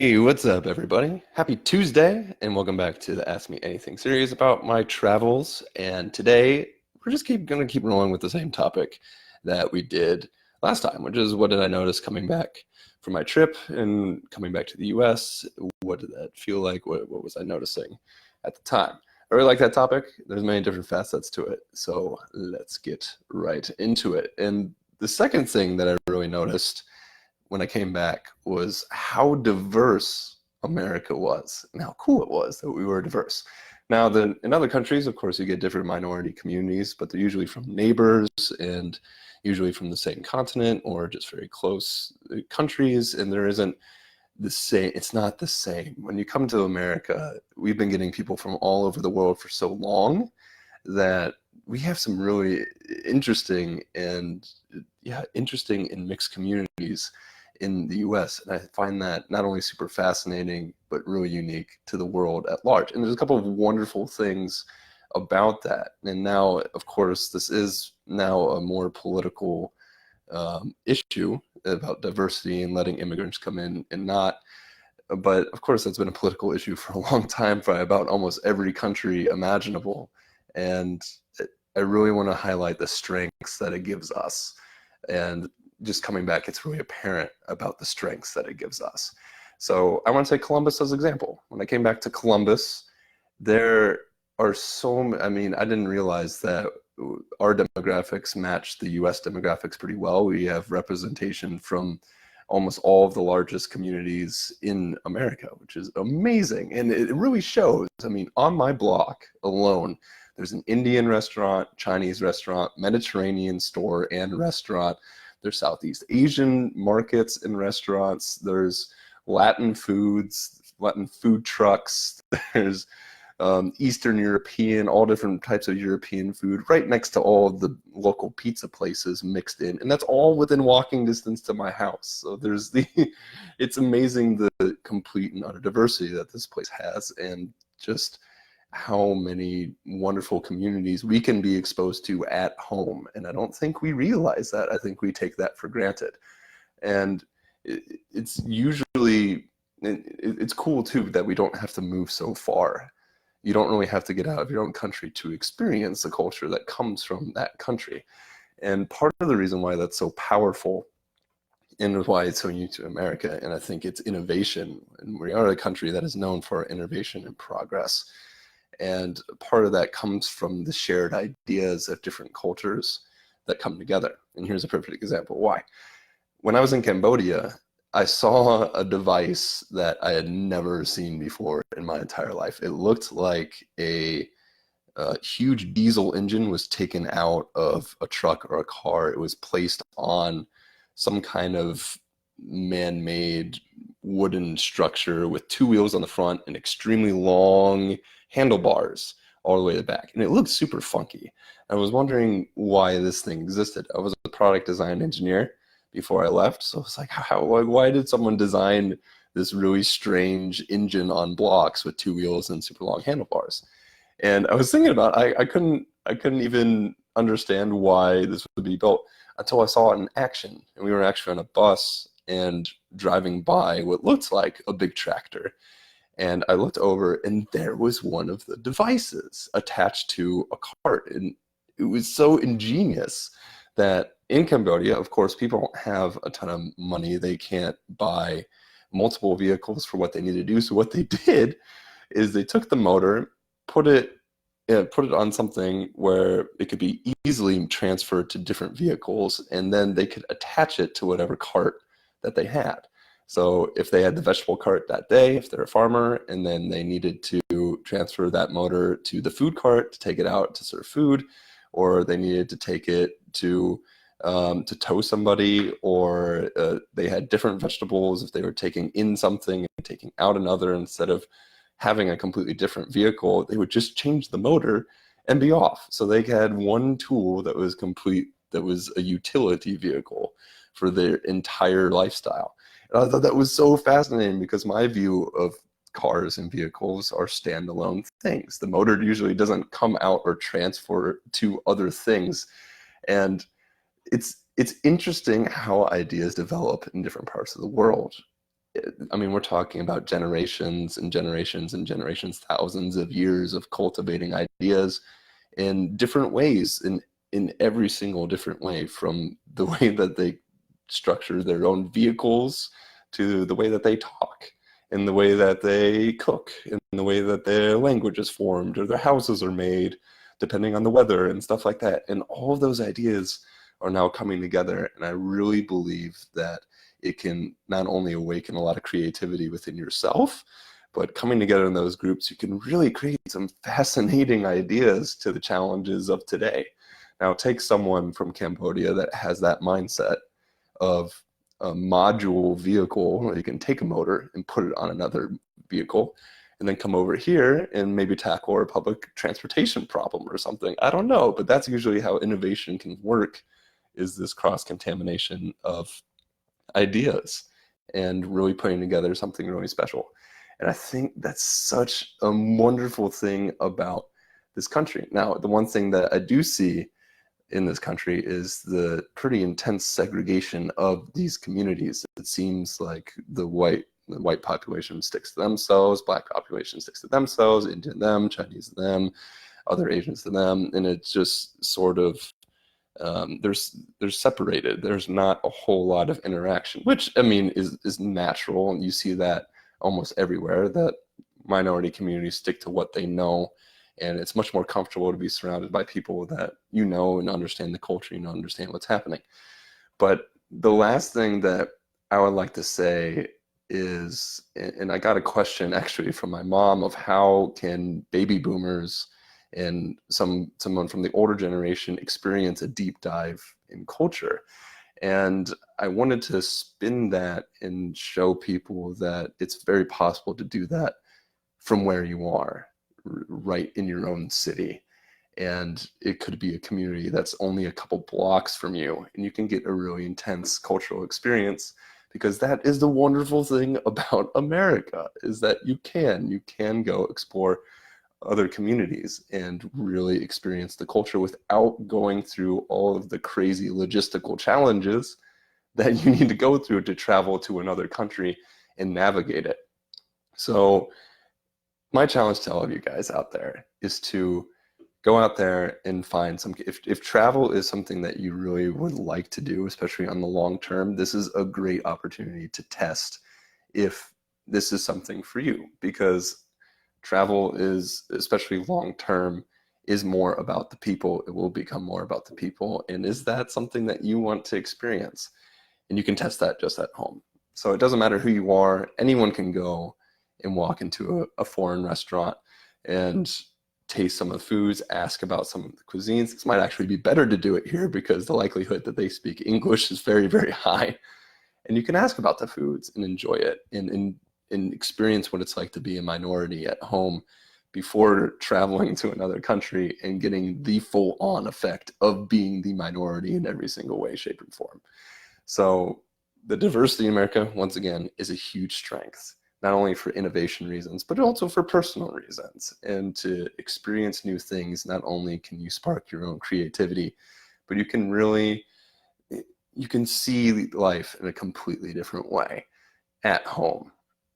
Hey, what's up, everybody? Happy Tuesday, and welcome back to the Ask Me Anything series about my travels. And today, we're just gonna keep rolling with the same topic that we did last time, which is what did I notice coming back from my trip and coming back to the US? What did that feel like? What was I noticing at the time? I really like that topic. There's many different facets to it, so let's get right into it. And the second thing that I really noticed when I came back was how diverse America was and how cool it was that we were diverse. Now, in other countries, of course, you get different minority communities, but they're usually from neighbors and usually from the same continent or just very close countries, and there isn't the same. It's not the same. When you come to America, we've been getting people from all over the world for so long that we have some really interesting and interesting and mixed communities in the US. And I find that not only super fascinating, but really unique to the world at large. And there's a couple of wonderful things about that. And now, of course, this is now a more political issue about diversity and letting immigrants come in and not. But of course, that's been a political issue for a long time for about almost every country imaginable. And I really want to highlight the strengths that it gives us. And just coming back, it's really apparent about the strengths that it gives us. So I want to take Columbus as an example. When I came back to Columbus, there are I mean, I didn't realize that our demographics match the US demographics pretty well. We have representation from almost all of the largest communities in America, which is amazing. And it really shows. I mean, on my block alone, there's an Indian restaurant, Chinese restaurant, Mediterranean store and restaurant. There's Southeast Asian markets and restaurants. There's Latin foods, Latin food trucks. There's Eastern European, all different types of European food, right next to all of the local pizza places mixed in. And that's all within walking distance to my house. So it's amazing the complete and utter diversity that this place has and just how many wonderful communities we can be exposed to at home. And I don't think we realize that. I think we take that for granted. And it's usually, it's cool too that we don't have to move so far. You don't really have to get out of your own country to experience the culture that comes from that country. And part of the reason why that's so powerful and why it's so unique to America, and I think it's innovation, and we are a country that is known for innovation and progress. And part of that comes from the shared ideas of different cultures that come together. And here's a perfect example why. When I was in Cambodia, I saw a device that I had never seen before in my entire life. It looked like a huge diesel engine was taken out of a truck or a car. It was placed on some kind of man-made wooden structure with two wheels on the front and extremely long handlebars all the way to the back. And it looked super funky. I was wondering why this thing existed. I was a product design engineer before I left. So it's like, why did someone design this really strange engine on blocks with two wheels and super long handlebars? And I was thinking about I couldn't even understand why this would be built until I saw it in action. And we were actually on a bus and driving by what looked like a big tractor. And I looked over and there was one of the devices attached to a cart. And it was so ingenious that in Cambodia, of course, people don't have a ton of money. They can't buy multiple vehicles for what they need to do. So what they did is they took the motor, put it on something where it could be easily transferred to different vehicles, and then they could attach it to whatever cart that they had. So if they had the vegetable cart that day, if they're a farmer, and then they needed to transfer that motor to the food cart to take it out to serve food, or they needed to take it to tow somebody, or they had different vegetables if they were taking in something and taking out another instead of having a completely different vehicle, they would just change the motor and be off. So they had one tool that was complete, that was a utility vehicle for their entire lifestyle. And I thought that was so fascinating because my view of cars and vehicles are standalone things. The motor usually doesn't come out or transfer to other things. And it's interesting how ideas develop in different parts of the world. I mean, we're talking about generations and generations and generations, thousands of years of cultivating ideas in different ways, in every single different way, from the way that they structure their own vehicles to the way that they talk, in the way that they cook, in the way that their language is formed or their houses are made, depending on the weather and stuff like that. And all of those ideas are now coming together. And I really believe that it can not only awaken a lot of creativity within yourself, but coming together in those groups, you can really create some fascinating ideas to the challenges of today. Now, take someone from Cambodia that has that mindset of a module vehicle where you can take a motor and put it on another vehicle, and then come over here and maybe tackle a public transportation problem or something. I don't know, but that's usually how innovation can work, is this cross-contamination of ideas and really putting together something really special. And I think that's such a wonderful thing about this country. Now, the one thing that I do see in this country is the pretty intense segregation of these communities. It seems like the white population sticks to themselves, black population sticks to themselves, Indian them, Chinese them, other Asians to them, and it's just sort of they're separated. There's not a whole lot of interaction, which I mean is natural, and you see that almost everywhere, that minority communities stick to what they know, and it's much more comfortable to be surrounded by people that you know and understand the culture, you know, understand what's happening. But the last thing that I would like to say is, and I got a question actually from my mom, of how can baby boomers and someone from the older generation experience a deep dive in culture. And I wanted to spin that and show people that it's very possible to do that from where you are, right in your own city. And it could be a community that's only a couple blocks from you, and you can get a really intense cultural experience, because that is the wonderful thing about America, is that you can go explore other communities and really experience the culture without going through all of the crazy logistical challenges that you need to go through to travel to another country and navigate it. So my challenge to all of you guys out there is to go out there and find some, if travel is something that you really would like to do, especially on the long term, this is a great opportunity to test if this is something for you, because travel is, especially long term, is more about the people. It will become more about the people. And is that something that you want to experience? And you can test that just at home. So it doesn't matter who you are, anyone can go and walk into a foreign restaurant and taste some of the foods, ask about some of the cuisines. This might actually be better to do it here because the likelihood that they speak English is very, very high. And you can ask about the foods and enjoy it, and experience what it's like to be a minority at home before traveling to another country and getting the full-on effect of being the minority in every single way, shape, and form. So the diversity in America, once again, is a huge strength, not only for innovation reasons, but also for personal reasons. And to experience new things, not only can you spark your own creativity, but you can really, you can see life in a completely different way at home.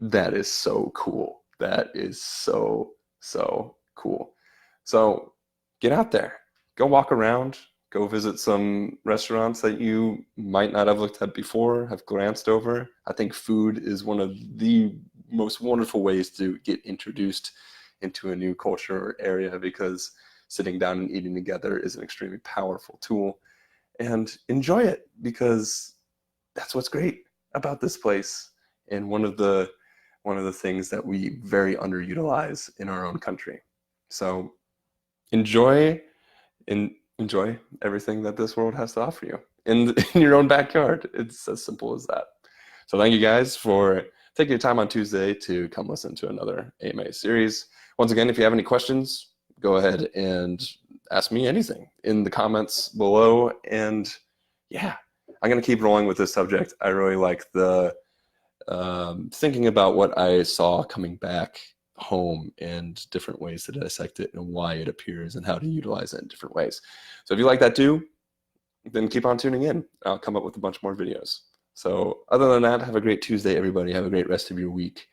That is so cool. That is so, so cool. So get out there, go walk around, go visit some restaurants that you might not have looked at before, have glanced over. I think food is one of the most wonderful ways to get introduced into a new culture or area, because sitting down and eating together is an extremely powerful tool. And enjoy it, because that's what's great about this place, and one of the things that we very underutilize in our own country. So enjoy everything that this world has to offer you in your own backyard. It's as simple as that. So thank you guys for taking your time on Tuesday to come listen to another AMA series. Once again, if you have any questions, go ahead and ask me anything in the comments below. And yeah, I'm going to keep rolling with this subject. I really like the thinking about what I saw coming back home and different ways to dissect it and why it appears and how to utilize it in different ways. So if you like that too, then keep on tuning in. I'll come up with a bunch more videos. So other than that, have a great Tuesday, everybody. Have a great rest of your week.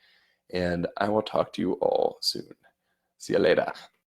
And I will talk to you all soon. See you later.